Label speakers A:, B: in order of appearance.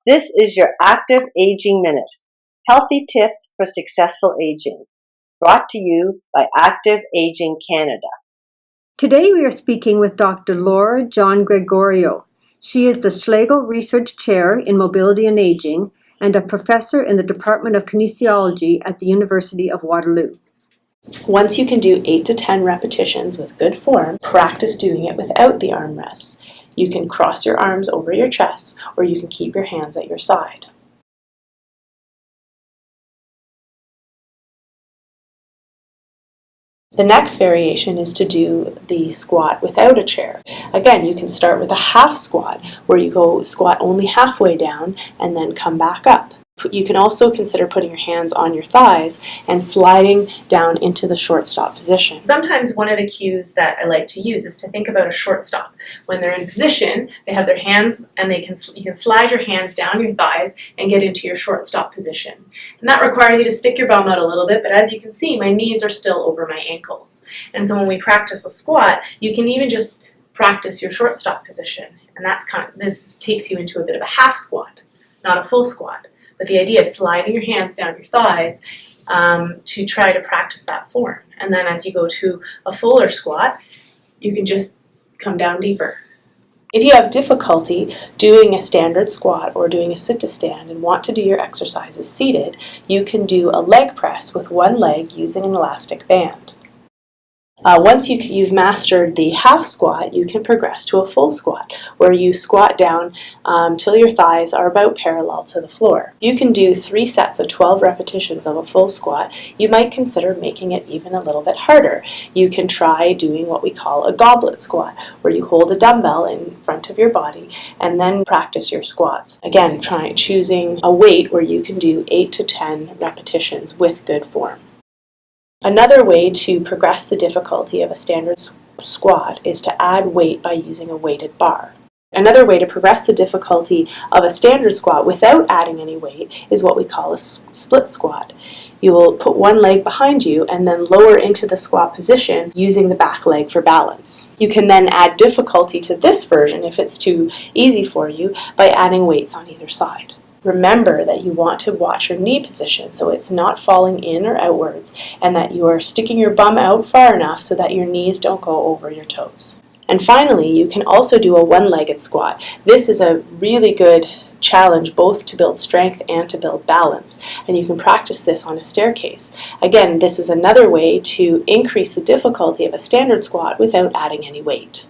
A: This is your Active Aging Minute, healthy tips for successful aging, brought to you by Active Aging Canada.
B: Today we are speaking with Dr. Laura John Gregorio. She is the Schlegel Research Chair in Mobility and Aging and a professor in the Department of Kinesiology at the University of Waterloo.
C: Once you can do 8 to 10 repetitions with good form, practice doing it without the arm rests. You can cross your arms over your chest, or you can keep your hands at your side. The next variation is to do the squat without a chair. Again, you can start with a half squat, where you go squat only halfway down and then come back up. You can also consider putting your hands on your thighs and sliding down into the short stop position. Sometimes one of the cues that I like to use is to think about a short stop. When they're in position, they have their hands and you can slide your hands down your thighs and get into your short stop position. And that requires you to stick your bum out a little bit, but as you can see, my knees are still over my ankles. And so when we practice a squat, you can even just practice your short stop position. And this takes you into a bit of a half squat, not a full squat. But the idea of sliding your hands down your thighs to try to practice that form. And then as you go to a fuller squat, you can just come down deeper. If you have difficulty doing a standard squat or doing a sit-to-stand and want to do your exercises seated, you can do a leg press with one leg using an elastic band. Once you've mastered the half squat, you can progress to a full squat, where you squat down till your thighs are about parallel to the floor. You can do 3 sets of 12 repetitions of a full squat. You might consider making it even a little bit harder. You can try doing what we call a goblet squat, where you hold a dumbbell in front of your body and then practice your squats. Again, choosing a weight where you can do 8 to 10 repetitions with good form. Another way to progress the difficulty of a standard squat is to add weight by using a weighted bar. Another way to progress the difficulty of a standard squat without adding any weight is what we call a split squat. You will put one leg behind you and then lower into the squat position using the back leg for balance. You can then add difficulty to this version if it's too easy for you by adding weights on either side. Remember that you want to watch your knee position so it's not falling in or outwards, and that you are sticking your bum out far enough so that your knees don't go over your toes. And finally, you can also do a one-legged squat. This is a really good challenge both to build strength and to build balance, and you can practice this on a staircase. Again, this is another way to increase the difficulty of a standard squat without adding any weight.